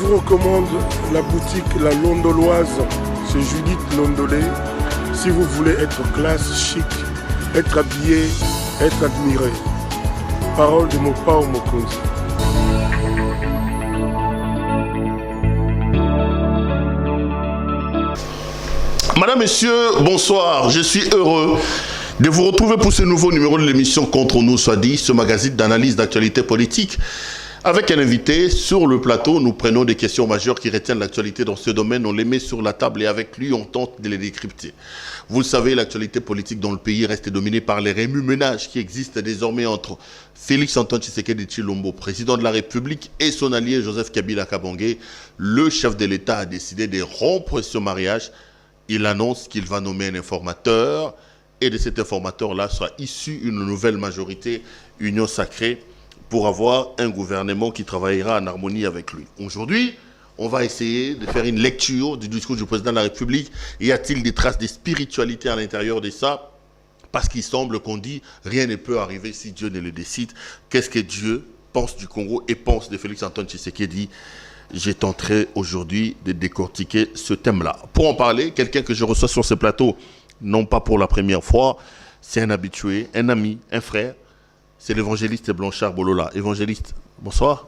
vous recommande la boutique La Londoloise, c'est Judith Londolé. Si vous voulez être classe, chic, être habillé, être admiré. Parole de Mopao Mokonzi. Madame, Messieurs, bonsoir. Je suis heureux de vous retrouver pour ce nouveau numéro de l'émission Contre nous soit dit, ce magazine d'analyse d'actualité politique. Avec un invité sur le plateau, nous prenons des questions majeures qui retiennent l'actualité dans ce domaine, on les met sur la table et avec lui, on tente de les décrypter. Vous le savez, l'actualité politique dans le pays reste dominée par les remue-ménages qui existent désormais entre Félix Antoine Tshisekedi Tshilombo, président de la République, et son allié Joseph Kabila Kabange. Le chef de l'État a décidé de rompre ce mariage. Il annonce qu'il va nommer un informateur et de cet informateur-là sera issue une nouvelle majorité, union sacrée, pour avoir un gouvernement qui travaillera en harmonie avec lui. Aujourd'hui, on va essayer de faire une lecture du discours du président de la République. Y a-t-il des traces de spiritualité à l'intérieur de ça? Parce qu'il semble qu'on dit rien ne peut arriver si Dieu ne le décide. Qu'est-ce que Dieu pense du Congo et pense de Félix Antoine Tshisekedi? J'ai tenté aujourd'hui de décortiquer ce thème-là. Pour en parler, quelqu'un que je reçois sur ce plateau, non pas pour la première fois, c'est un habitué, un ami, un frère. C'est l'évangéliste Blanchard Bolola. Évangéliste, bonsoir.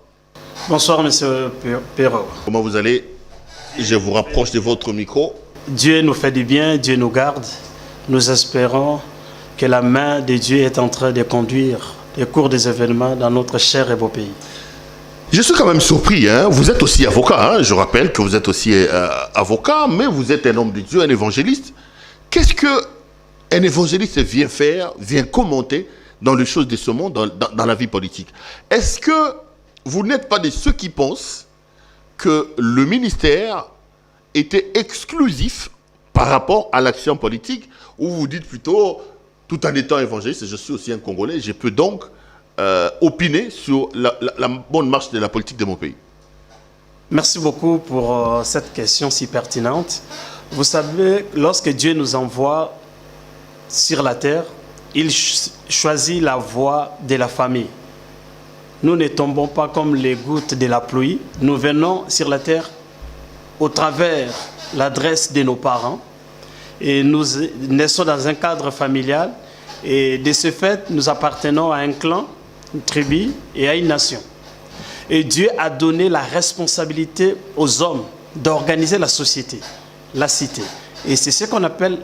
Bonsoir, monsieur Perrault. Comment vous allez? Je vous rapproche de votre micro. Dieu nous fait du bien, Dieu nous garde. Nous espérons que la main de Dieu est en train de conduire les cours des événements dans notre cher et beau pays. Je suis quand même surpris, hein? Vous êtes aussi avocat, hein? Je rappelle que vous êtes aussi avocat, mais vous êtes un homme de Dieu, un évangéliste. Qu'est-ce qu'un évangéliste vient faire, vient commenter dans les choses de ce monde, dans la vie politique? Est-ce que vous n'êtes pas de ceux qui pensent que le ministère était exclusif par rapport à l'action politique, ou vous dites plutôt, tout en étant évangéliste, je suis aussi un Congolais, je peux donc opiner sur la bonne marche de la politique de mon pays? Merci beaucoup pour cette question si pertinente. Vous savez, lorsque Dieu nous envoie sur la terre, il choisit la voie de la famille. Nous ne tombons pas comme les gouttes de la pluie. Nous venons sur la terre au travers l'adresse de nos parents. Et nous naissons dans un cadre familial. Et de ce fait, nous appartenons à un clan, une tribu et à une nation. Et Dieu a donné la responsabilité aux hommes d'organiser la société, la cité. Et c'est ce qu'on appelle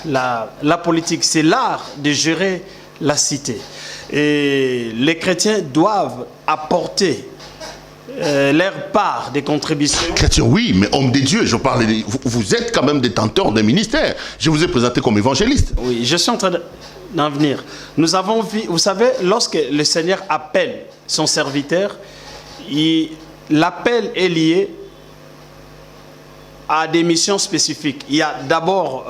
la politique. C'est l'art de gérer la cité. Et les chrétiens doivent apporter leur part des contributions. Chrétien, oui, mais homme de Dieu, je parle vous êtes quand même détenteur d'un ministère. Je vous ai présenté comme évangéliste. Oui, je suis en train d'en venir. Nous avons vu, vous savez, lorsque le Seigneur appelle son serviteur, l'appel est lié à des missions spécifiques. Il y a d'abord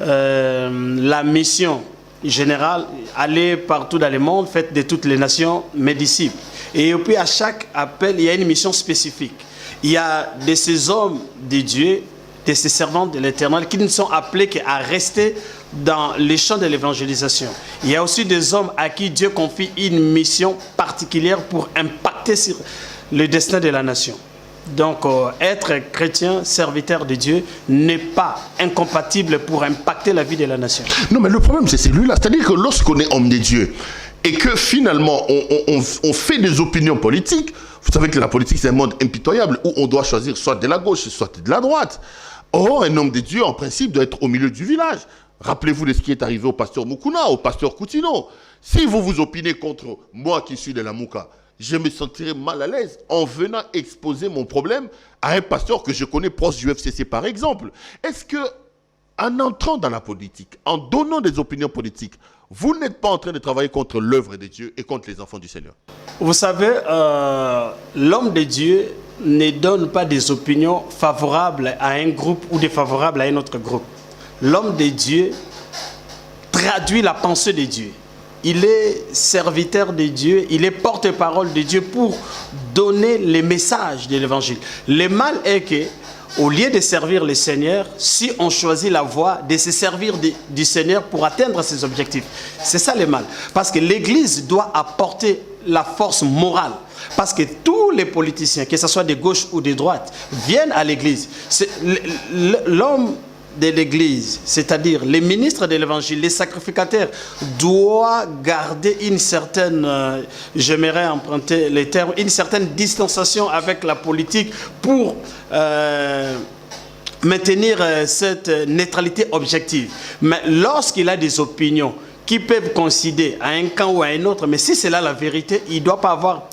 la mission générale, aller partout dans le monde, faites de toutes les nations mes disciples. Et puis à chaque appel, il y a une mission spécifique. Il y a de ces hommes de Dieu, de ces servants de l'Éternel qui ne sont appelés qu'à rester dans les champs de l'évangélisation. Il y a aussi des hommes à qui Dieu confie une mission particulière pour impacter sur le destin de la nation. Donc, être chrétien, serviteur de Dieu, n'est pas incompatible pour impacter la vie de la nation. Non, mais le problème, c'est celui-là. C'est-à-dire que lorsqu'on est homme de Dieu et que finalement, on fait des opinions politiques, vous savez que la politique, c'est un monde impitoyable où on doit choisir soit de la gauche, soit de la droite. Or, un homme de Dieu, en principe, doit être au milieu du village. Rappelez-vous de ce qui est arrivé au pasteur Mukuna, au pasteur Koutino. Si vous vous opinez contre moi qui suis de la Mouka, je me sentirais mal à l'aise en venant exposer mon problème à un pasteur que je connais proche du FCC, par exemple. Est-ce que, en entrant dans la politique, en donnant des opinions politiques, vous n'êtes pas en train de travailler contre l'œuvre de Dieu et contre les enfants du Seigneur? Vous savez, l'homme de Dieu ne donne pas des opinions favorables à un groupe ou défavorables à un autre groupe. L'homme de Dieu traduit la pensée de Dieu. il est serviteur de Dieu, il est porte-parole de Dieu pour donner les messages de l'évangile. Le mal est que, au lieu de servir le Seigneur, si on choisit la voie de se servir du Seigneur pour atteindre ses objectifs, c'est ça le mal. Parce que l'Église doit apporter la force morale. Parce que tous les politiciens, que ce soit de gauche ou de droite, viennent à l'Église. L'homme de l'Église, c'est-à-dire les ministres de l'Évangile, les sacrificateurs, doit garder une certaine, j'aimerais emprunter les termes, une certaine distanciation avec la politique pour maintenir cette neutralité objective. Mais lorsqu'il a des opinions qui peuvent coïncider à un camp ou à un autre, mais si c'est là la vérité, il ne doit pas avoir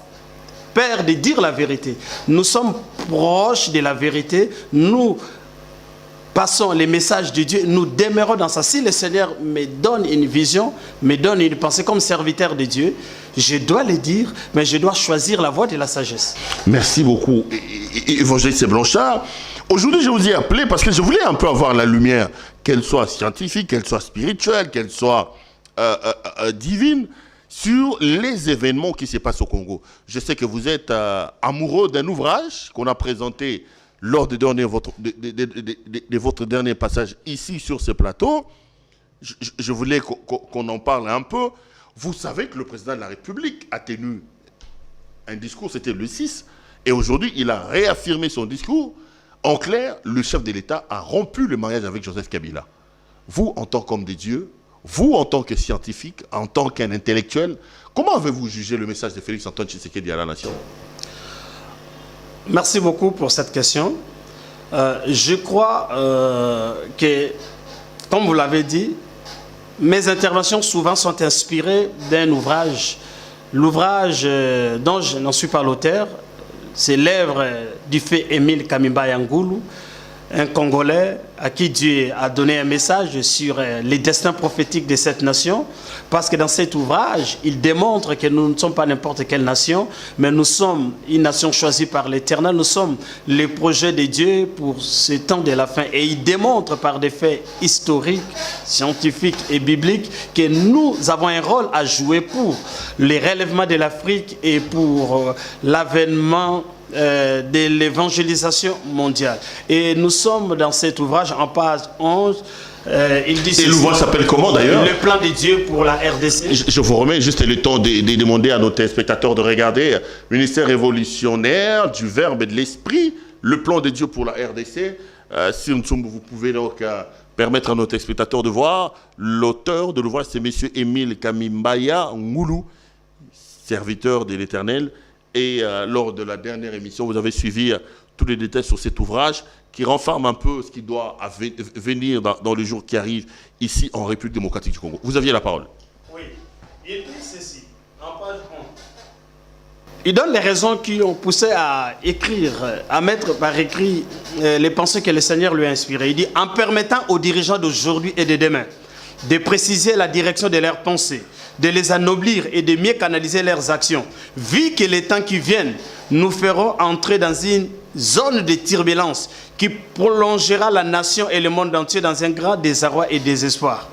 peur de dire la vérité. Nous sommes proches de la vérité, nous passons les messages de Dieu, nous demeurons dans ça. Si le Seigneur me donne une vision, me donne une pensée comme serviteur de Dieu, je dois le dire, mais je dois choisir la voie de la sagesse. Merci beaucoup, évangéliste Blanchard. Aujourd'hui, je vous ai appelé parce que je voulais un peu avoir la lumière, qu'elle soit scientifique, qu'elle soit spirituelle, qu'elle soit divine, sur les événements qui se passent au Congo. Je sais que vous êtes amoureux d'un ouvrage qu'on a présenté lors de votre dernier passage ici sur ce plateau. Je voulais qu'on en parle un peu. Vous savez que le président de la République a tenu un discours, c'était le 6, et aujourd'hui il a réaffirmé son discours. En clair, le chef de l'État a rompu le mariage avec Joseph Kabila. Vous, en tant qu'homme de Dieu, vous, en tant que scientifique, en tant qu'un intellectuel, comment avez-vous jugé le message de Félix Antoine Tshisekedi à la nation? Merci beaucoup pour cette question. Je crois que, comme vous l'avez dit, mes interventions souvent sont inspirées d'un ouvrage. L'ouvrage dont je n'en suis pas l'auteur, c'est l'œuvre du fait Émile Kamimbaya Ngulu, un Congolais à qui Dieu a donné un message sur les destins prophétiques de cette nation, parce que dans cet ouvrage, il démontre que nous ne sommes pas n'importe quelle nation, mais nous sommes une nation choisie par l'Éternel, nous sommes les projets de Dieu pour ce temps de la fin. Et il démontre par des faits historiques, scientifiques et bibliques que nous avons un rôle à jouer pour le relèvement de l'Afrique et pour l'avènement de l'évangélisation mondiale. Et nous sommes dans cet ouvrage en page 11. Il dit et l'ouvrage s'appelle comment d'ailleurs? Le plan de Dieu pour la RDC. Je vous remets juste le temps de demander à nos téléspectateurs de regarder Ministère révolutionnaire du Verbe et de l'Esprit, le plan de Dieu pour la RDC. Vous pouvez donc permettre à nos téléspectateurs de voir. L'auteur de l'ouvrage, c'est M. Émile Kamimbaya Ngulu, serviteur de l'Éternel. Et lors de la dernière émission, vous avez suivi tous les détails sur cet ouvrage qui renferme un peu ce qui doit venir dans les jours qui arrivent ici en République démocratique du Congo. Vous aviez la parole. Oui. Il dit ceci, en page 11. Il donne les raisons qui ont poussé à écrire, à mettre par écrit les pensées que le Seigneur lui a inspirées. Il dit, en permettant aux dirigeants d'aujourd'hui et de demain de préciser la direction de leurs pensées, de les anoblir et de mieux canaliser leurs actions. Vu que les temps qui viennent nous feront entrer dans une zone de turbulence qui prolongera la nation et le monde entier dans un grand désarroi et désespoir.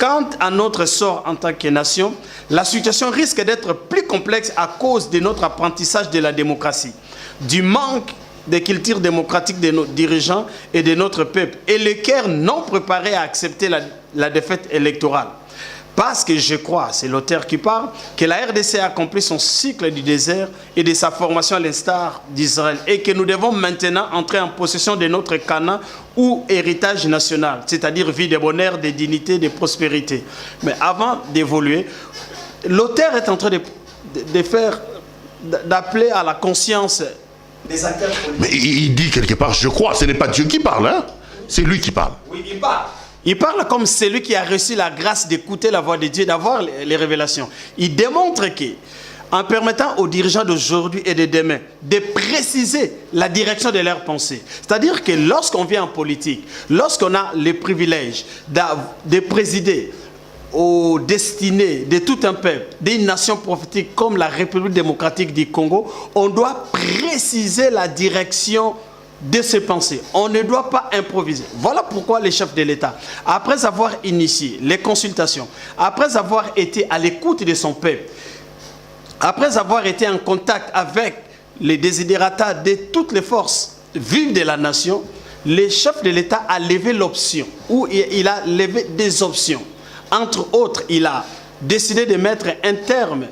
Quant à notre sort en tant que nation, la situation risque d'être plus complexe à cause de notre apprentissage de la démocratie, du manque de culture démocratique de nos dirigeants et de notre peuple, et le cœur non préparé à accepter la défaite électorale. Parce que je crois, c'est l'auteur qui parle, que la RDC a accompli son cycle du désert et de sa formation à l'instar d'Israël, et que nous devons maintenant entrer en possession de notre Canaan ou héritage national, c'est-à-dire vie de bonheur, de dignité, de prospérité. Mais avant d'évoluer, l'auteur est en train d'appeler à la conscience des acteurs politiques. Mais il dit quelque part, je crois, ce n'est pas Dieu qui parle, hein? C'est lui qui parle. Oui, il parle. Il parle comme celui qui a reçu la grâce d'écouter la voix de Dieu, d'avoir les révélations. Il démontre que, en permettant aux dirigeants d'aujourd'hui et de demain de préciser la direction de leurs pensées, c'est-à-dire que lorsqu'on vient en politique, lorsqu'on a le privilège de présider aux destinées de tout un peuple, d'une nation prophétique comme la République démocratique du Congo, on doit préciser la direction de ses pensées. On ne doit pas improviser. Voilà pourquoi les chefs de l'État, après avoir initié les consultations, après avoir été à l'écoute de son peuple, après avoir été en contact avec les desiderata de toutes les forces vives de la nation, le chef de l'État a levé l'option, ou il a levé des options. Entre autres, il a décidé de mettre un terme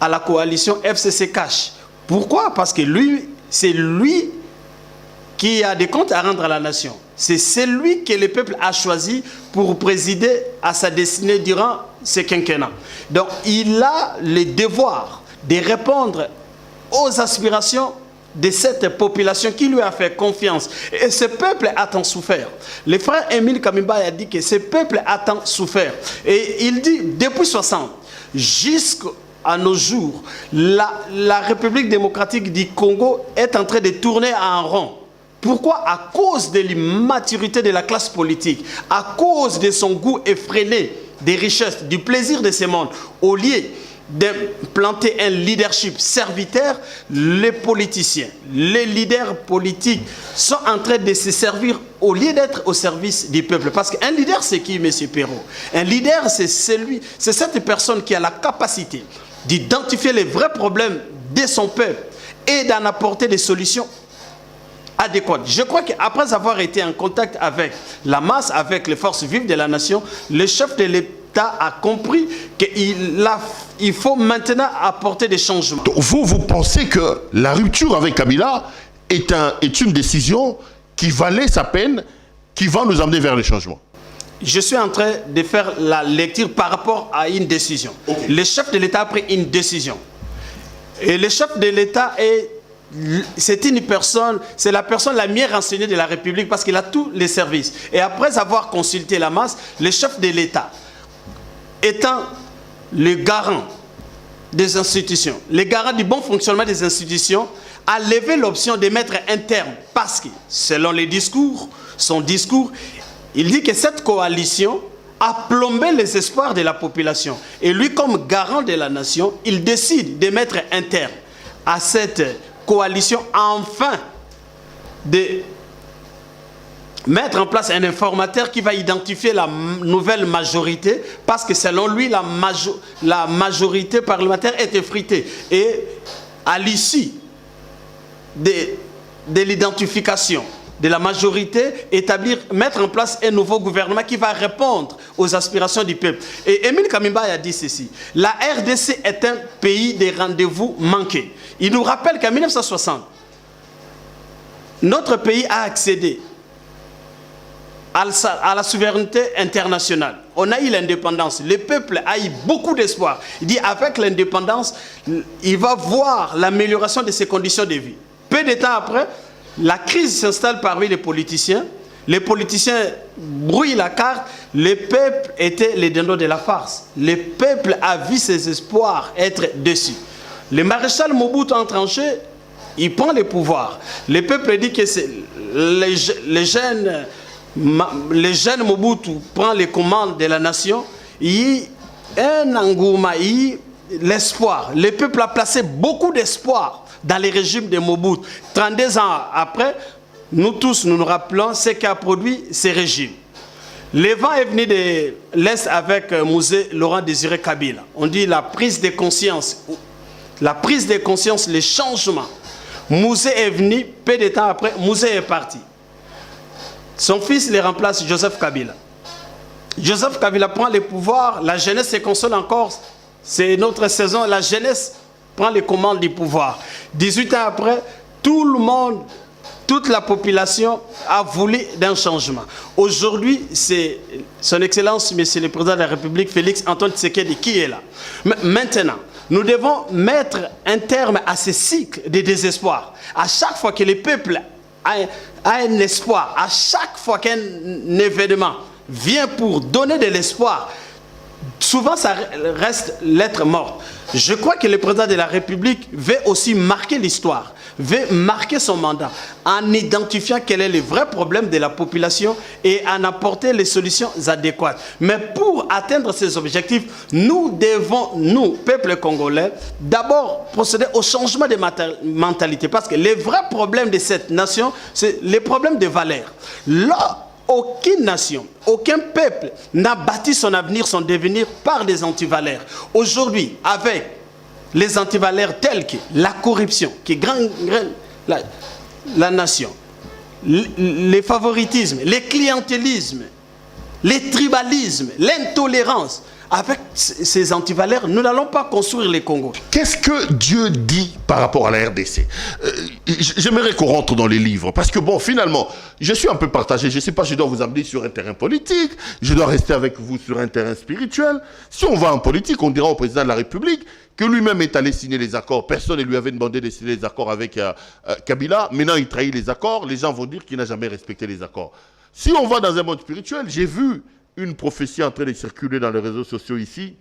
à la coalition FCC-Cash. Pourquoi? Parce que c'est lui qui a des comptes à rendre à la nation. C'est celui que le peuple a choisi pour présider à sa destinée durant ce quinquennat. Donc, il a le devoir de répondre aux aspirations de cette population qui lui a fait confiance. Et ce peuple a tant souffert. Le frère Émile Kamimba a dit que ce peuple a tant souffert. Et il dit, depuis 60, jusqu'à nos jours, la République démocratique du Congo est en train de tourner en rond. Pourquoi? À cause de l'immaturité de la classe politique, à cause de son goût effréné des richesses, du plaisir de ce monde. Au lieu de planter un leadership serviteur, les politiciens, les leaders politiques sont en train de se servir au lieu d'être au service du peuple. Parce qu'un leader, c'est qui, M. Perrault? Un leader, c'est cette personne qui a la capacité d'identifier les vrais problèmes de son peuple et d'en apporter des solutions adéquate. Je crois qu'après avoir été en contact avec la masse, avec les forces vives de la nation, le chef de l'État a compris qu'il faut maintenant apporter des changements. Donc vous pensez que la rupture avec Kabila est une décision qui valait sa peine, qui va nous amener vers les changements? Je suis en train de faire la lecture par rapport à une décision. Okay. Le chef de l'État a pris une décision. Et le chef de l'État c'est la personne la mieux renseignée de la République parce qu'il a tous les services. Et après avoir consulté la masse, le chef de l'État, étant le garant des institutions, le garant du bon fonctionnement des institutions, a levé l'option de mettre un terme. Parce que, selon son discours, il dit que cette coalition a plombé les espoirs de la population. Et lui, comme garant de la nation, il décide de mettre un terme à cette coalition, enfin de mettre en place un informateur qui va identifier la nouvelle majorité, parce que selon lui, la majorité parlementaire est effritée. Et à l'issue de l'identification de la majorité, mettre en place un nouveau gouvernement qui va répondre aux aspirations du peuple. Et Émile Kamimba a dit ceci: la RDC est un pays des rendez-vous manqués. Il nous rappelle qu'en 1960, notre pays a accédé à la souveraineté internationale. On a eu l'indépendance. Le peuple a eu beaucoup d'espoir. Il dit avec l'indépendance, il va voir l'amélioration de ses conditions de vie. Peu de temps après, la crise s'installe parmi les politiciens. Les politiciens brouillent la carte. Le peuple était les dindons de la farce. Le peuple a vu ses espoirs être déçus. Le maréchal Mobutu a tranché, il prend le pouvoir. Le peuple dit que les jeunes Mobutu prend les commandes de la nation. Il y a un engouement, il y a l'espoir. Le peuple a placé beaucoup d'espoir dans les régimes de Mobutu. 32 ans après, nous tous, nous rappelons ce qu'a produit ces régimes. Le vent est venu de l'Est avec Mouzé Laurent Désiré Kabila. On dit la prise de conscience, le changement. Mouzé est venu, peu de temps après, Mouzé est parti. Son fils le remplace, Joseph Kabila. Joseph Kabila prend le pouvoir, la jeunesse se console encore, c'est notre saison, la jeunesse prend les commandes du pouvoir. 18 ans après, tout le monde, toute la population a voulu d'un changement. Aujourd'hui, c'est son Excellence, Monsieur le Président de la République, Félix Antoine Tshisekedi, qui est là. Maintenant, nous devons mettre un terme à ce cycle de désespoir. À chaque fois que le peuple a un espoir, à chaque fois qu'un événement vient pour donner de l'espoir, souvent ça reste lettre morte. Je crois que le président de la République veut aussi marquer l'histoire, veut marquer son mandat en identifiant quel est le vrai problème de la population et en apporter les solutions adéquates. Mais pour atteindre ces objectifs, nous devons, nous, peuple congolais, d'abord procéder au changement de mentalité. Parce que les vrais problèmes de cette nation, c'est les problèmes de valeurs. Là, aucune nation, aucun peuple n'a bâti son avenir, son devenir par des antivaleurs. Aujourd'hui, avec les antivaleurs tels que la corruption qui gangrène la nation, les favoritismes, les clientélismes, les tribalismes, l'intolérance, avec ces antivaleurs, nous n'allons pas construire les Congo. Qu'est-ce que Dieu dit par rapport à la RDC? J'aimerais qu'on rentre dans les livres, parce que bon, finalement, je suis un peu partagé. Je ne sais pas, je dois vous amener sur un terrain politique, je dois rester avec vous sur un terrain spirituel. Si on va en politique, on dira au président de la République que lui-même est allé signer les accords. Personne ne lui avait demandé de signer les accords avec Kabila. Maintenant, il trahit les accords. Les gens vont dire qu'il n'a jamais respecté les accords. Si on va dans un monde spirituel, j'ai vu une prophétie en train de circuler dans les réseaux sociaux ici,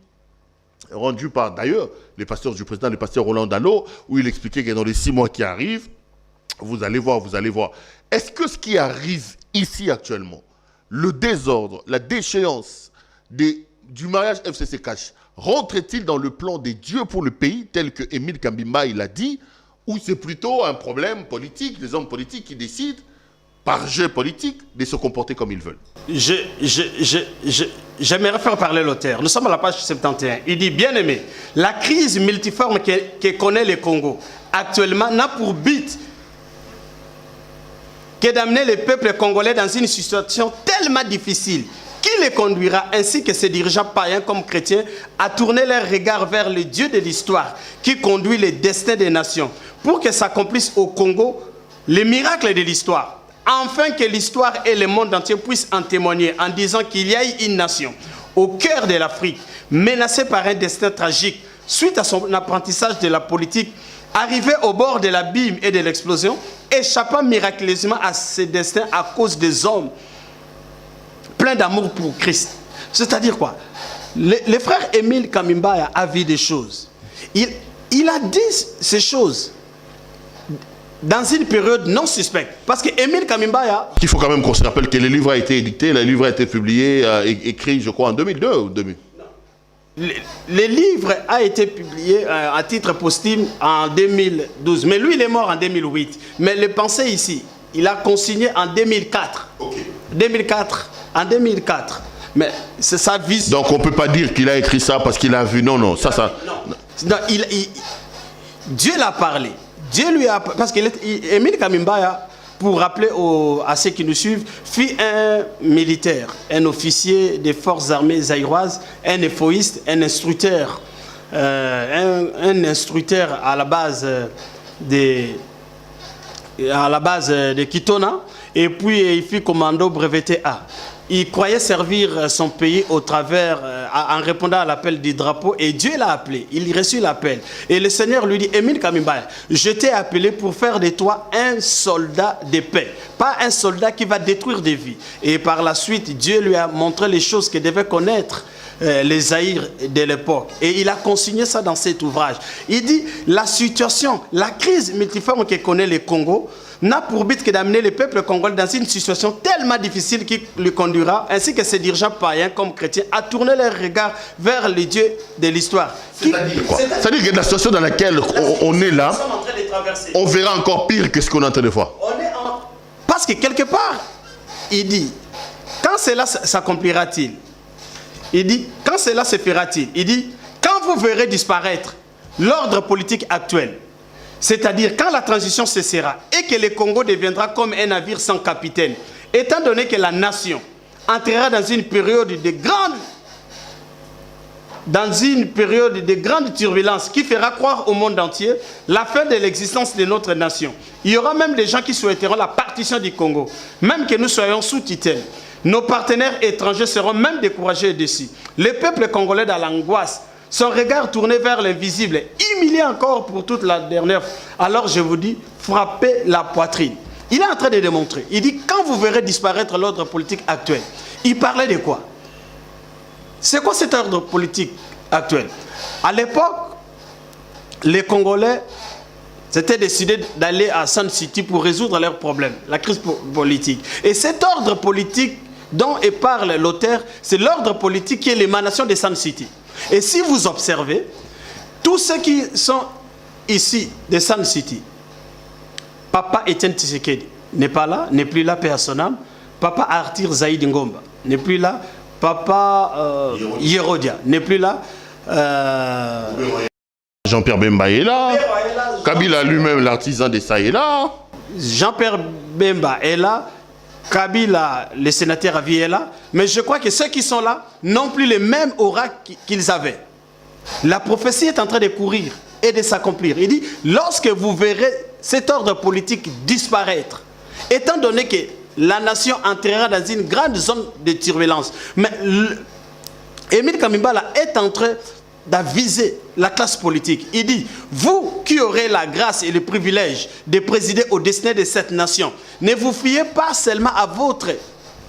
rendue par d'ailleurs les pasteurs du président, le pasteur Roland Dallot, où il expliquait que dans les 6 mois qui arrivent, vous allez voir, vous allez voir. Est-ce que ce qui arrive ici actuellement, le désordre, la déchéance du mariage FCC Cash, rentre-t-il dans le plan des dieux pour le pays, tel que Émile Kambimba il a dit, ou c'est plutôt un problème politique, des hommes politiques qui décident par jeu politique, de se comporter comme ils veulent? J'aimerais faire parler l'auteur. Nous sommes à la page 71. Il dit, bien aimé, la crise multiforme que connaît le Congo actuellement n'a pour but que d'amener le peuple congolais dans une situation tellement difficile qui les conduira, ainsi que ses dirigeants païens comme chrétiens, à tourner leur regard vers le Dieu de l'histoire qui conduit les destins des nations pour que s'accomplissent au Congo les miracles de l'histoire. Enfin que l'histoire et le monde entier puissent en témoigner en disant qu'il y a une nation au cœur de l'Afrique menacée par un destin tragique suite à son apprentissage de la politique, arrivée au bord de l'abîme et de l'explosion, échappant miraculeusement à ce destin à cause des hommes pleins d'amour pour Christ. C'est-à-dire quoi? Le frère Émile Kambimba a vu des choses. Il a dit ces choses dans une période non suspecte. Parce que Émile Kambimba... Il faut quand même qu'on se rappelle que le livre a été édité, le livre a été publié, écrit, je crois, en 2002 ou 2000. Le livre a été publié à titre posthume en 2012. Mais lui, il est mort en 2008. Mais le pensée ici, il a consigné en 2004. Okay. 2004. En 2004. Mais c'est sa vision. Donc on ne peut pas dire qu'il a écrit ça parce qu'il a vu. Non, non, ça... Non, Dieu l'a parlé. Dieu lui a... Parce qu'Émile Kambimba, pour rappeler à ceux qui nous suivent, fut un militaire, un officier des forces armées zaïroises, un éphoïste, un instructeur. Un instructeur à la base de Kitona. Et puis il fut commando breveté A. Il croyait servir son pays au travers, en répondant à l'appel du drapeau, et Dieu l'a appelé. Il reçut l'appel. Et le Seigneur lui dit, Émile Kambimba, je t'ai appelé pour faire de toi un soldat de paix, pas un soldat qui va détruire des vies. Et par la suite, Dieu lui a montré les choses que devaient connaître les Zaïres de l'époque. Et il a consigné ça dans cet ouvrage. Il dit, la situation, la crise multiforme que connaît le Congo, n'a pour but que d'amener le peuple congolais dans une situation tellement difficile qui le conduira, ainsi que ses dirigeants païens comme chrétiens, à tourner leur regard vers le Dieu de l'histoire. C'est-à-dire quoi? C'est-à-dire que la situation dans laquelle on est là, on verra encore pire que ce qu'on est en train de voir. Parce que quelque part, il dit, quand cela s'accomplira-t-il? Il dit, quand cela se fera-t-il? Il dit, quand vous verrez disparaître l'ordre politique actuel, c'est-à-dire quand la transition cessera et que le Congo deviendra comme un navire sans capitaine, étant donné que la nation entrera dans une période de grande turbulence qui fera croire au monde entier la fin de l'existence de notre nation. Il y aura même des gens qui souhaiteront la partition du Congo, même que nous soyons sous tutelle. Nos partenaires étrangers seront même découragés et déçus. Le peuple congolais dans l'angoisse, son regard tourné vers l'invisible, humilié encore pour toute la dernière fois. Alors je vous dis, frappez la poitrine. Il est en train de démontrer. Il dit, quand vous verrez disparaître l'ordre politique actuel, il parlait de quoi? C'est quoi cet ordre politique actuel? À l'époque, les Congolais, s'étaient décidés d'aller à Sun City pour résoudre leurs problèmes, la crise politique. Et cet ordre politique dont parle l'auteur, c'est l'ordre politique qui est l'émanation de Sun City. Et si vous observez, tous ceux qui sont ici de Sun City, Papa Etienne Tshisekedi n'est pas là, n'est plus là, personnellement. Papa Arthur Zaïd Ngomba n'est plus là. Papa Yerodia n'est plus là. Jean-Pierre Bemba est là. Kabila lui-même, l'artisan de ça, est là. Jean-Pierre Bemba est là. Kabila, le sénateur Avi, est là. Mais je crois que ceux qui sont là n'ont plus les mêmes auras qu'ils avaient. La prophétie est en train de courir et de s'accomplir. Il dit, lorsque vous verrez cet ordre politique disparaître, étant donné que la nation entrera dans une grande zone de turbulence, mais Émile Kamimbala est en train d'aviser la classe politique. Il dit, vous qui aurez la grâce et le privilège de présider au destin de cette nation, ne vous fiez pas seulement à votre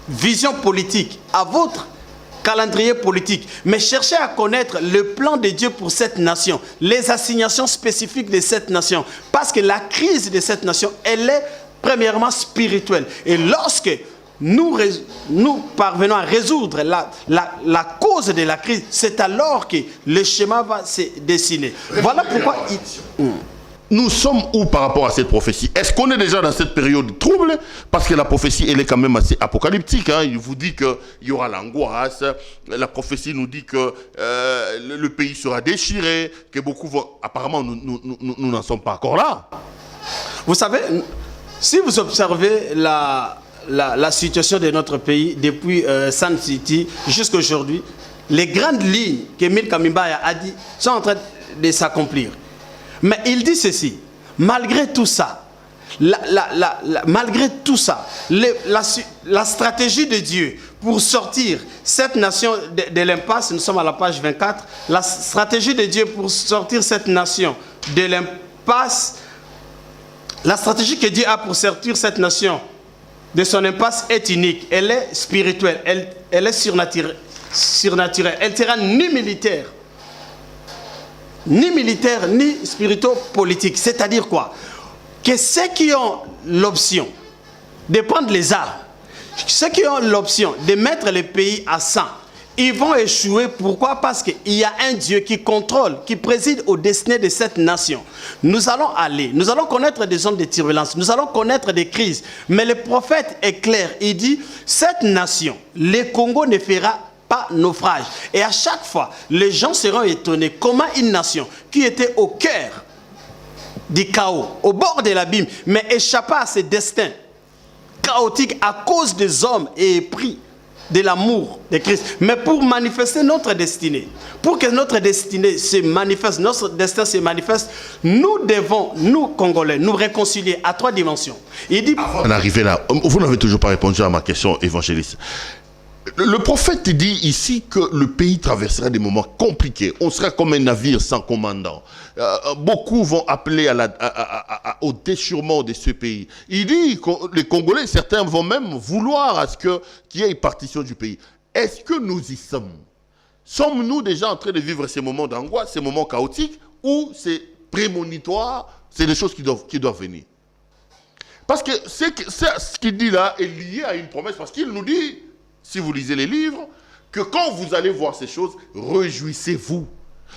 vision politique, à votre calendrier politique, mais cherchez à connaître le plan de Dieu pour cette nation, les assignations spécifiques de cette nation, parce que la crise de cette nation, elle est premièrement spirituelle. Et lorsque nous parvenons à résoudre la cause de la crise, c'est alors que le schéma va se dessiner. Voilà pourquoi... Nous sommes où par rapport à cette prophétie? Est-ce qu'on est déjà dans cette période trouble? Parce que la prophétie, elle est quand même assez apocalyptique. Hein. Il vous dit qu'il y aura l'angoisse. La prophétie nous dit que le pays sera déchiré, que beaucoup vont... Apparemment, nous n'en sommes pas encore là. Vous savez, si vous observez la situation de notre pays depuis Sun City jusqu'à aujourd'hui, les grandes lignes qu'Émile Kamimbaya a dit sont en train de s'accomplir. Mais il dit ceci, malgré tout ça, malgré tout ça, la stratégie de Dieu pour sortir cette nation de l'impasse, nous sommes à la page 24, la stratégie de Dieu pour sortir cette nation de l'impasse, la stratégie que Dieu a pour sortir cette nation de son impasse est unique, elle est spirituelle, elle est surnaturelle, elle ne sera ni militaire, ni spirituo-politique. C'est-à-dire quoi? Que ceux qui ont l'option de prendre les armes, ceux qui ont l'option de mettre le pays à sang, ils vont échouer. Pourquoi? Parce qu'il y a un Dieu qui contrôle, qui préside au destin de cette nation. Nous allons connaître des zones de turbulence, nous allons connaître des crises. Mais le prophète est clair, il dit, cette nation, le Congo ne fera pas naufrage. Et à chaque fois, les gens seront étonnés comment une nation qui était au cœur du chaos, au bord de l'abîme, mais échappa à ses destins chaotiques à cause des hommes et épris de l'amour de Christ. Mais pour manifester notre destinée, pour que notre destinée se manifeste, notre destin se manifeste, nous devons, nous Congolais, nous réconcilier à 3 dimensions. Il dit... Avant d'arriver là, vous n'avez toujours pas répondu à ma question, évangéliste. Le prophète dit ici que le pays traversera des moments compliqués. On sera comme un navire sans commandant. Beaucoup vont appeler au déchirement de ce pays. Il dit que les Congolais, certains vont même vouloir à ce qu'il y ait une partition du pays. Est-ce que nous y sommes? Sommes-nous déjà en train de vivre ces moments d'angoisse, ces moments chaotiques, ou c'est prémonitoire, c'est des choses qui doivent venir? Parce que ce qu'il dit là est lié à une promesse, parce qu'il nous dit, si vous lisez les livres, que quand vous allez voir ces choses, réjouissez-vous.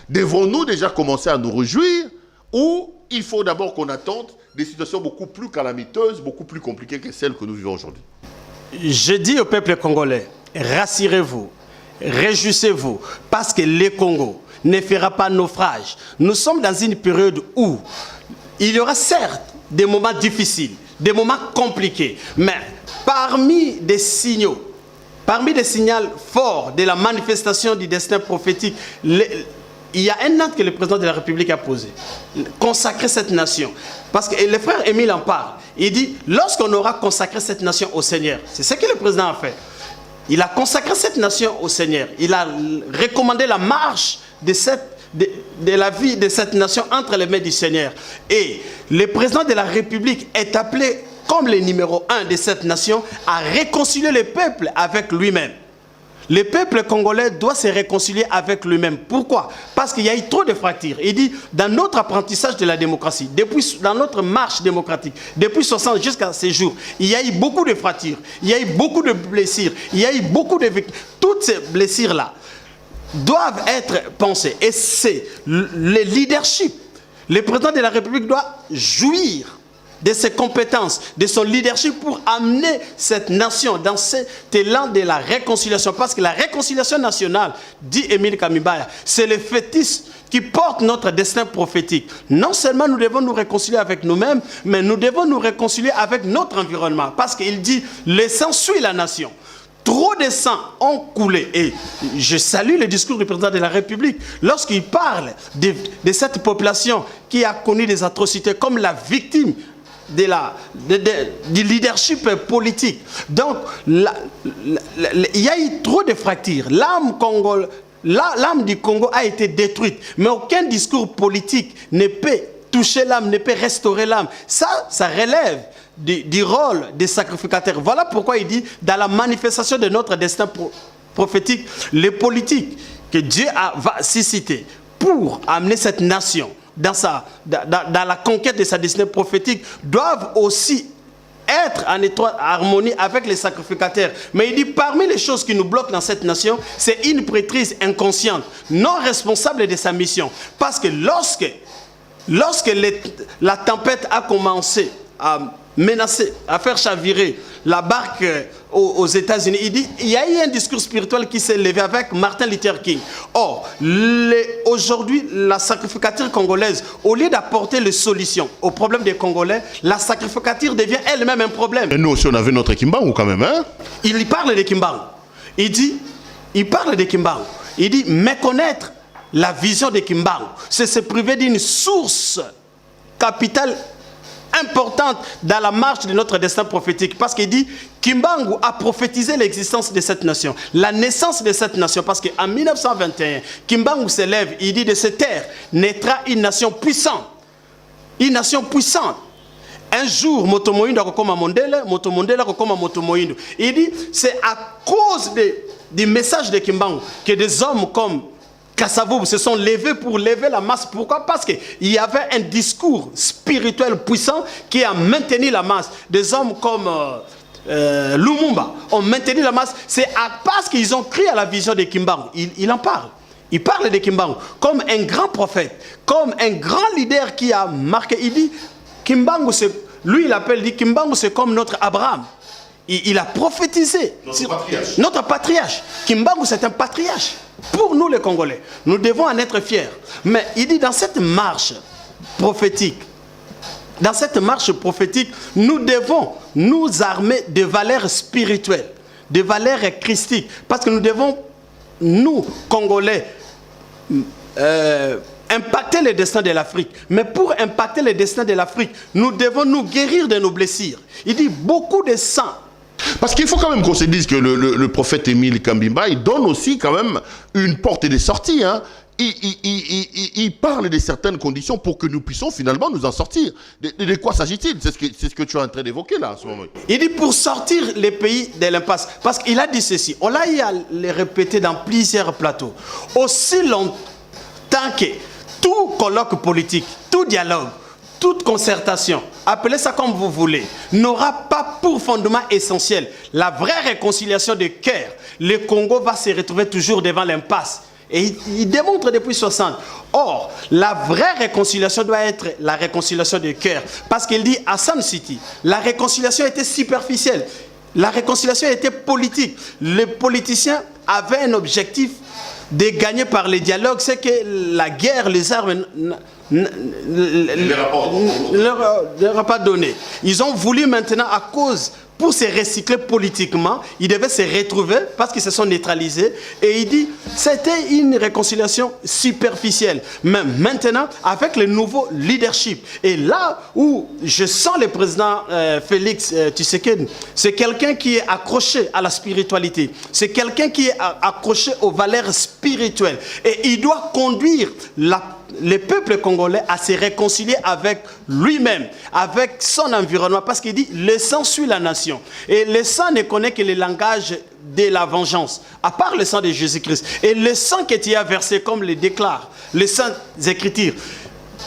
Devons-nous déjà commencer à nous réjouir, ou il faut d'abord qu'on attende des situations beaucoup plus calamiteuses, beaucoup plus compliquées que celles que nous vivons aujourd'hui? Je dis au peuple congolais, rassurez-vous, réjouissez-vous, parce que le Congo ne fera pas naufrage. Nous sommes dans une période où il y aura certes des moments difficiles, des moments compliqués, mais parmi des signaux forts de la manifestation du destin prophétique, il y a un acte que le président de la République a posé. Consacrer cette nation. Parce que le frère Émile en parle. Il dit, lorsqu'on aura consacré cette nation au Seigneur, c'est ce que le président a fait. Il a consacré cette nation au Seigneur. Il a recommandé la marche de la vie de cette nation entre les mains du Seigneur. Et le président de la République est appelé comme le numéro 1 de cette nation, à réconcilier le peuple avec lui-même. le peuple congolais doit se réconcilier avec lui-même. Pourquoi? Parce qu'il y a eu trop de fractures. Il dit, dans notre apprentissage de la démocratie, dans notre marche démocratique, depuis 60 jusqu'à ces jours, il y a eu beaucoup de fractures, il y a eu beaucoup de blessures, il y a eu beaucoup de victimes. Toutes ces blessures-là doivent être pensées. Et c'est le leadership. Le président de la République doit jouir de ses compétences, de son leadership pour amener cette nation dans cet élan de la réconciliation. Parce que la réconciliation nationale, dit Émile Kamimbaya, c'est le fœtus qui porte notre destin prophétique. Non seulement nous devons nous réconcilier avec nous-mêmes, mais nous devons nous réconcilier avec notre environnement. Parce qu'il dit, le sang suit la nation. Trop de sang ont coulé. Et je salue le discours du président de la République lorsqu'il parle de cette population qui a connu des atrocités comme la victime du leadership politique. Donc, il y a eu trop de fractures. L'âme du Congo a été détruite. Mais aucun discours politique ne peut toucher l'âme, ne peut restaurer l'âme. Ça relève du rôle des sacrificateurs. Voilà pourquoi il dit, dans la manifestation de notre destin prophétique, les politiques que Dieu va susciter pour amener cette nation dans la conquête de sa destinée prophétique doivent aussi être en étroite harmonie avec les sacrificateurs. Mais il dit, parmi les choses qui nous bloquent dans cette nation, c'est une prêtrise inconsciente, non responsable de sa mission. Parce que lorsque la tempête a commencé à menacer, à faire chavirer la barque aux États-Unis, il dit, il y a eu un discours spirituel qui s'est levé avec Martin Luther King. Or, aujourd'hui, la sacrificature congolaise, au lieu d'apporter les solutions aux problèmes des Congolais, la sacrificature devient elle-même un problème. Et nous aussi, on avait notre Kimbangu quand même, hein? Il parle de Kimbangu. Il parle de Kimbangu. Il dit, méconnaître la vision de Kimbangu, c'est se priver d'une source capitale importante dans la marche de notre destin prophétique. Parce qu'il dit, Kimbangu a prophétisé l'existence de cette nation, la naissance de cette nation. Parce qu'en 1921, Kimbangu s'élève, il dit, de cette terre naîtra une nation puissante. Une nation puissante. Un jour, Motomoindo akokoma Mondele, Motomondele akokoma Motomoindo. Il dit, c'est à cause du message de Kimbangu que des hommes comme Kassavou se sont levés pour lever la masse. Pourquoi? Parce qu'il y avait un discours spirituel puissant qui a maintenu la masse. Des hommes comme Lumumba ont maintenu la masse. C'est parce qu'ils ont crié à la vision de Kimbangu. Il en parle. Il parle de Kimbangu comme un grand prophète, comme un grand leader qui a marqué. Il dit, Kimbangu, lui il appelle, dit Kimbangu c'est comme notre Abraham. Il a prophétisé. Notre patriarche. Kimbangu c'est un patriarche. Pour nous les Congolais, nous devons en être fiers. Mais il dit dans cette marche prophétique, nous devons nous armer de valeurs spirituelles, de valeurs christiques. Parce que nous devons, nous, Congolais, impacter le destin de l'Afrique. Mais pour impacter le destin de l'Afrique, nous devons nous guérir de nos blessures. Il dit beaucoup de sang. Parce qu'il faut quand même qu'on se dise que le prophète Émile Kamimbaya, il donne aussi quand même une porte de sortie. Hein. Il parle de certaines conditions pour que nous puissions finalement nous en sortir. De quoi s'agit-il? C'est ce que tu es en train d'évoquer là en ce moment. Il dit pour sortir les pays de l'impasse. Parce qu'il a dit ceci. On l'a eu à le répéter dans plusieurs plateaux. Aussi longtemps que tout colloque politique, tout dialogue, toute concertation, appelez ça comme vous voulez, n'aura pas pour fondement essentiel la vraie réconciliation de cœur, le Congo va se retrouver toujours devant l'impasse. Et il démontre depuis 60. Or, la vraie réconciliation doit être la réconciliation de cœur. Parce qu'il dit à Sun City, la réconciliation était superficielle. La réconciliation était politique. Les politiciens avaient un objectif de gagner par les dialogues, c'est que la guerre, les armes ne leur a pas donné. Ils ont voulu maintenant, à cause, pour se recycler politiquement, ils devaient se retrouver parce qu'ils se sont neutralisés. Et il dit, c'était une réconciliation superficielle. Mais maintenant, avec le nouveau leadership, et là où je sens le président Félix Tshisekedi, c'est quelqu'un qui est accroché à la spiritualité. C'est quelqu'un qui est accroché aux valeurs spirituelles. Et il doit conduire le peuple congolais à se réconcilier avec lui-même, avec son environnement, parce qu'il dit le sang suit la nation. Et le sang ne connaît que le langage de la vengeance, à part le sang de Jésus-Christ. Et le sang que tu as versé, comme le déclare les Saintes Écritures,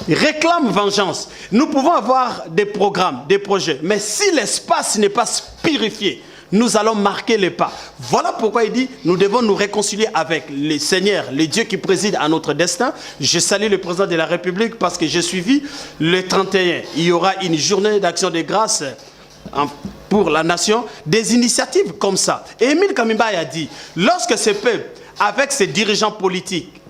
réclame vengeance. Nous pouvons avoir des programmes, des projets, mais si l'espace n'est pas purifié, nous allons marquer les pas. Voilà pourquoi il dit, nous devons nous réconcilier avec le Seigneur, le Dieu qui préside à notre destin. Je salue le président de la République parce que j'ai suivi le 31. Il y aura une journée d'action de grâce pour la nation, des initiatives comme ça. Et Émile Kamimbaye a dit, lorsque ce peuple, avec ses dirigeants politiques,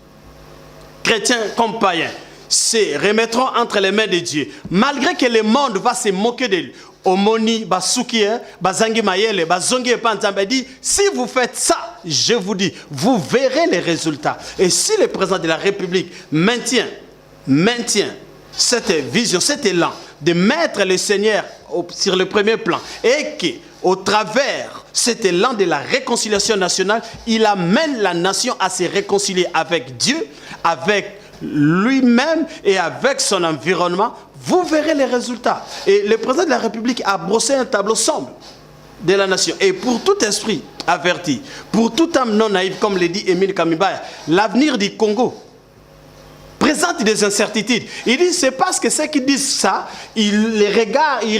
chrétiens comme païens, se remettront entre les mains de Dieu, malgré que le monde va se moquer de lui, Omoni, Basuki, Bazangi Mayele, Bazongi Panzamba dit, si vous faites ça, je vous dis, vous verrez les résultats. Et si le président de la République maintient cette vision, cet élan de mettre le Seigneur sur le premier plan et qu'au travers cet élan de la réconciliation nationale, il amène la nation à se réconcilier avec Dieu, avec lui-même et avec son environnement, vous verrez les résultats. Et le président de la République a brossé un tableau sombre de la nation. Et pour tout esprit averti, pour toute âme non naïve, comme le dit Émile Kamimbaye, l'avenir du Congo présente des incertitudes. Il dit, c'est parce que ceux qui disent ça, ils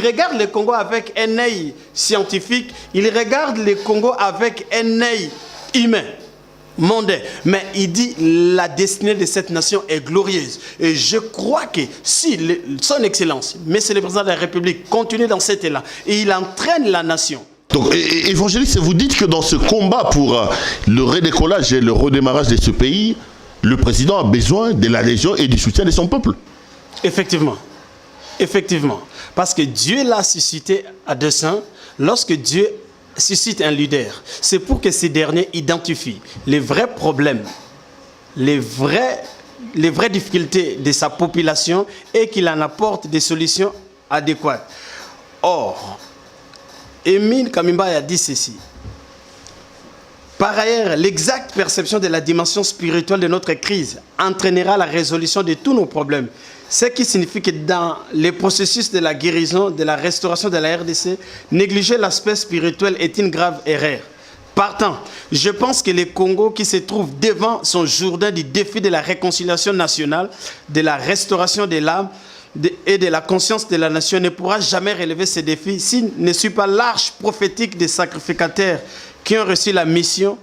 regardent le Congo avec un œil scientifique, ils regardent le Congo avec un œil humain. Mondain. Mais il dit la destinée de cette nation est glorieuse. Et je crois que si son Excellence, Monsieur le Président de la République, continue dans cet élan et il entraîne la nation. Donc, évangéliste, vous dites que dans ce combat pour le redécollage et le redémarrage de ce pays, le président a besoin de l'adhésion et du soutien de son peuple. Effectivement. Effectivement. Parce que Dieu l'a suscité à dessein. Lorsque Dieu suscite un leader, c'est pour que ces derniers identifient les vrais problèmes, les vraies difficultés de sa population et qu'il en apporte des solutions adéquates. Or, Émile Kamimbaye a dit ceci. Par ailleurs, l'exacte perception de la dimension spirituelle de notre crise entraînera la résolution de tous nos problèmes. Ce qui signifie que dans les processus de la guérison, de la restauration de la RDC, négliger l'aspect spirituel est une grave erreur. Partant, je pense que le Congo qui se trouve devant son Jourdain du défi de la réconciliation nationale, de la restauration de l'âme et de la conscience de la nation ne pourra jamais relever ce défi s'il ne suit pas l'arche prophétique des sacrificateurs qui ont reçu la mission,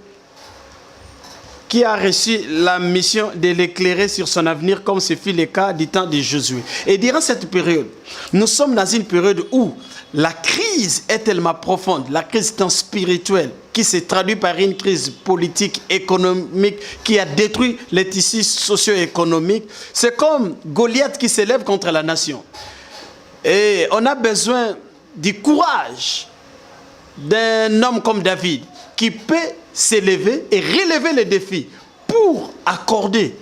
de l'éclairer sur son avenir comme ce fut le cas du temps de Josué. Et durant cette période, nous sommes dans une période où la crise est tellement profonde, la crise tant spirituelle, qui se traduit par une crise politique, économique, qui a détruit les tissus socio-économiques. C'est comme Goliath qui s'élève contre la nation. Et on a besoin du courage d'un homme comme David, qui peut s'élever et relever les défis pour accorder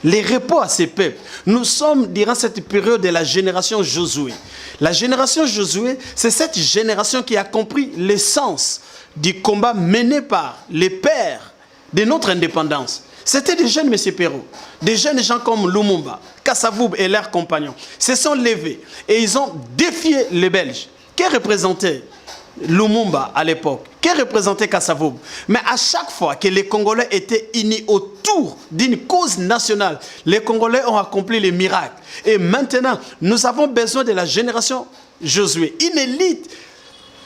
les repos à ces peuples. Nous sommes durant cette période de la génération Josué. La génération Josué, c'est cette génération qui a compris l'essence du combat mené par les pères de notre indépendance. C'était des jeunes, M. Perrault, des jeunes gens comme Lumumba, Kassavoub et leurs compagnons se sont levés et ils ont défié les Belges. Qui représentait Lumumba à l'époque, qui représentait Kassavoub. Mais à chaque fois que les Congolais étaient unis autour d'une cause nationale, les Congolais ont accompli les miracles. Et maintenant, nous avons besoin de la génération Josué, une élite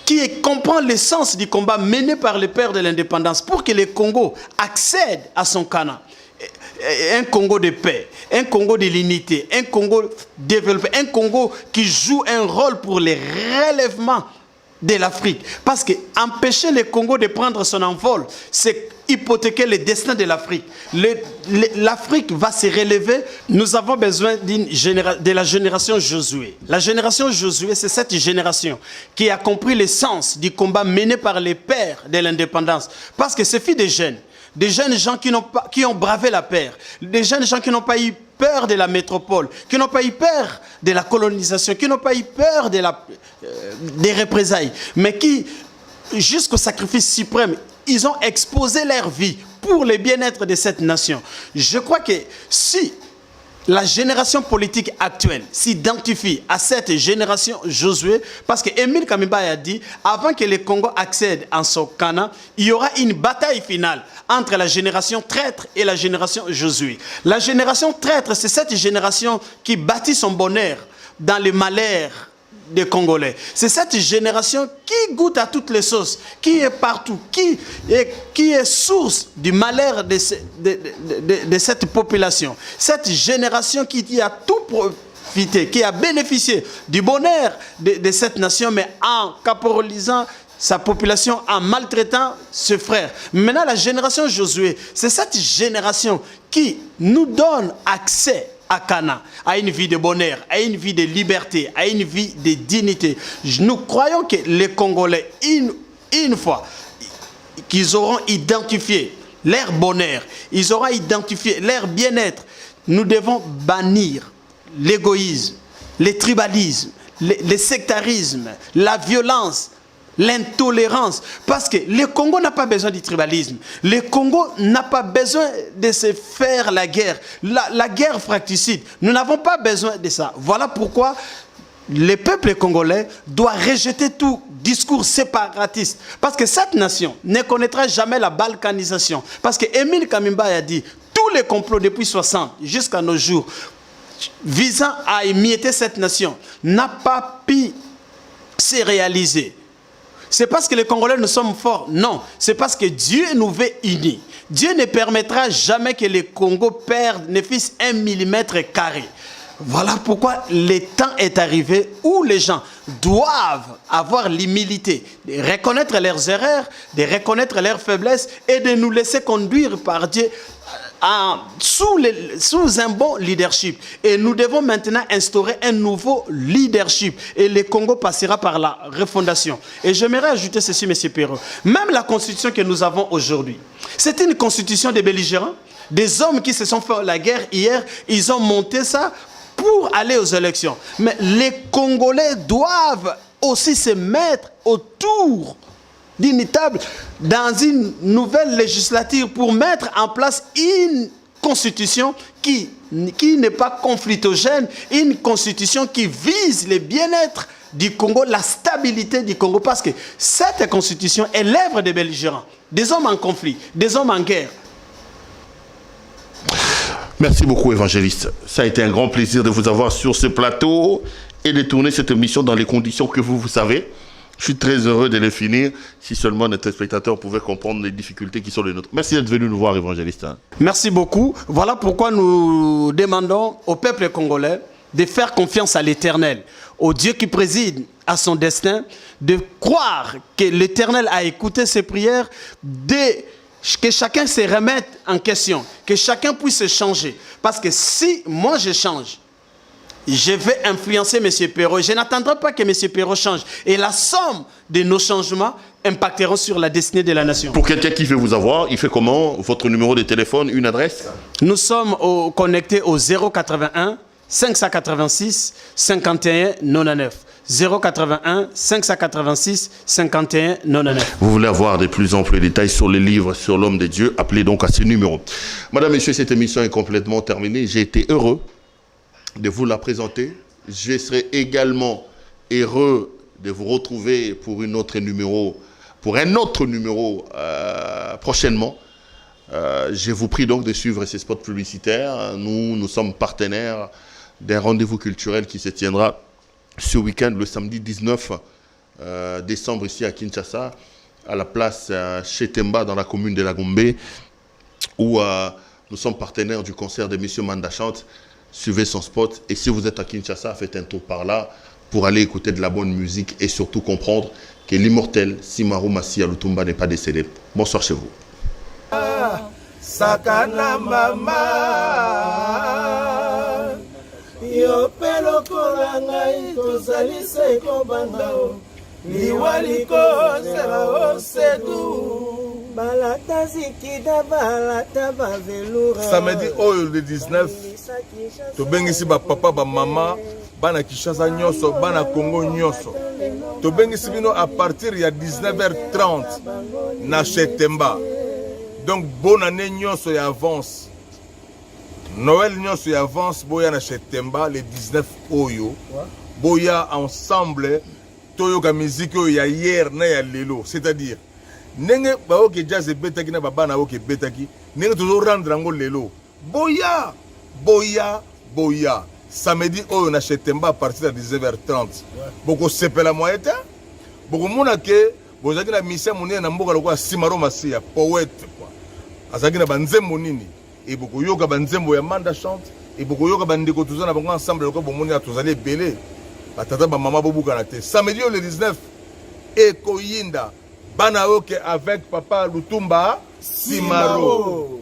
qui comprend l'essence du combat mené par les pères de l'indépendance pour que le Congo accède à son Canaan. Un Congo de paix, un Congo de l'unité, un Congo développé, un Congo qui joue un rôle pour le relèvement de l'Afrique. Parce que empêcher le Congo de prendre son envol, c'est hypothéquer le destin de l'Afrique. L'Afrique va se relever. Nous avons besoin de la génération Josué. La génération Josué, c'est cette génération qui a compris l'essence du combat mené par les pères de l'indépendance. Parce que c'est fait des jeunes gens qui ont bravé la peur, des jeunes gens qui n'ont pas eu peur de la métropole, qui n'ont pas eu peur de la colonisation, qui n'ont pas eu peur des représailles, mais qui, jusqu'au sacrifice suprême, ils ont exposé leur vie pour le bien-être de cette nation. Je crois que si la génération politique actuelle s'identifie à cette génération Josué, parce que Émile Kamiba a dit, avant que le Congo accède en Sokana, il y aura une bataille finale entre la génération traître et la génération Josué. La génération traître, c'est cette génération qui bâtit son bonheur dans le malheur des Congolais. C'est cette génération qui goûte à toutes les sauces, qui est partout, qui est source du malheur de cette population. Cette génération qui a tout profité, qui a bénéficié du bonheur de cette nation, mais en caporalisant sa population, en maltraitant ses frères. Maintenant, la génération Josué, c'est cette génération qui nous donne accès à Cana, à une vie de bonheur, à une vie de liberté, à une vie de dignité. Nous croyons que les Congolais, une fois qu'ils auront identifié leur bonheur, ils auront identifié leur bien-être, nous devons bannir l'égoïsme, le tribalisme, le sectarisme, la violence, l'intolérance, parce que le Congo n'a pas besoin du tribalisme. Le Congo n'a pas besoin de se faire la guerre. La guerre fratricide, nous n'avons pas besoin de ça. Voilà pourquoi le peuple congolais doit rejeter tout discours séparatiste. Parce que cette nation ne connaîtra jamais la balkanisation. Parce que Émile Kamiba a dit, tous les complots depuis 60 jusqu'à nos jours, visant à émietter cette nation, n'a pas pu se réaliser. C'est parce que les Congolais nous sommes forts. Non, c'est parce que Dieu nous veut unis. Dieu ne permettra jamais que le Congo perde ne fût-ce 1 millimètre carré. Voilà pourquoi le temps est arrivé où les gens doivent avoir l'humilité de reconnaître leurs erreurs, de reconnaître leurs faiblesses et de nous laisser conduire par Dieu sous un bon leadership. Et nous devons maintenant instaurer un nouveau leadership. Et le Congo passera par la refondation. Et j'aimerais ajouter ceci, M. Perrault. Même la constitution que nous avons aujourd'hui, c'est une constitution des belligérants, des hommes qui se sont fait la guerre hier. Ils ont monté ça pour aller aux élections. Mais les Congolais doivent aussi se mettre autour d'une table dans une nouvelle législature pour mettre en place une constitution qui n'est pas conflictogène, une constitution qui vise le bien-être du Congo, la stabilité du Congo, parce que cette constitution est l'œuvre des belligérants, des hommes en conflit, des hommes en guerre. Merci beaucoup, évangéliste. Ça a été un grand plaisir de vous avoir sur ce plateau et de tourner cette émission dans les conditions que vous savez. Je suis très heureux de les finir, si seulement notre spectateur pouvait comprendre les difficultés qui sont les nôtres. Merci d'être venu nous voir, évangéliste. Merci beaucoup. Voilà pourquoi nous demandons au peuple congolais de faire confiance à l'Éternel, au Dieu qui préside à son destin, de croire que l'Éternel a écouté ses prières, que chacun se remette en question, que chacun puisse changer. Parce que si moi je change, je vais influencer M. Perrault. Je n'attendrai pas que M. Perrault change. Et la somme de nos changements impacteront sur la destinée de la nation. Pour quelqu'un qui veut vous avoir, il fait comment? Votre numéro de téléphone, une adresse? Nous sommes connectés au 081 586 51 99. 081 586 51 99. Vous voulez avoir de plus amples détails sur les livres sur l'homme de Dieu, appelez donc à ce numéro. Madame, Monsieur, cette émission est complètement terminée. J'ai été heureux de vous la présenter. Je serai également heureux de vous retrouver pour un autre numéro prochainement. Je vous prie donc de suivre ces spots publicitaires. Nous sommes partenaires d'un rendez-vous culturel qui se tiendra ce week-end, le samedi 19 décembre, ici à Kinshasa, à la place chez Temba, dans la commune de la Gombe, où nous sommes partenaires du concert de M. Mandachante. Suivez son spot. Et si vous êtes à Kinshasa, faites un tour par là pour aller écouter de la bonne musique et surtout comprendre que l'immortel Simaru Massia Lutumba n'est pas décédé. Bonsoir chez vous. Sakana mama yo pelo kolangai tozali seko bandao liwaliko sela osedu balata zikida balata bavelura. Samedi oyo le 19 tobengisi ba papa ba mama bana Kinshasa nyonso bana Congo nyonso tobengisi bino à partir ya 19h30 na chez Temba. Donc bonne année nyonso ya avance Noël nyonso ya avance boya na Chetemba le 19 oyo boya ensemble toyoka musique oyo ya hier na ya lelo, c'est-à-dire nenge baoke jazz betaki na baba na oke betaki nenge toujours rendre ngo lelo boya samedi oyo na Chetemba à partir de 19h30 boko sepela moyete boko mona ke bozaki na mission monene na mboka lokwa Simaro Masia poète quoi azaki na banzembo nini et beaucoup yoga banzembo ya manda chante et beaucoup yoga bandeko tozana bango ensemble lokwa bomoni ya tozali belé batata ba mama bobuka na te samedi le 19 et koyinda bana oke avec papa Lutumba Simaro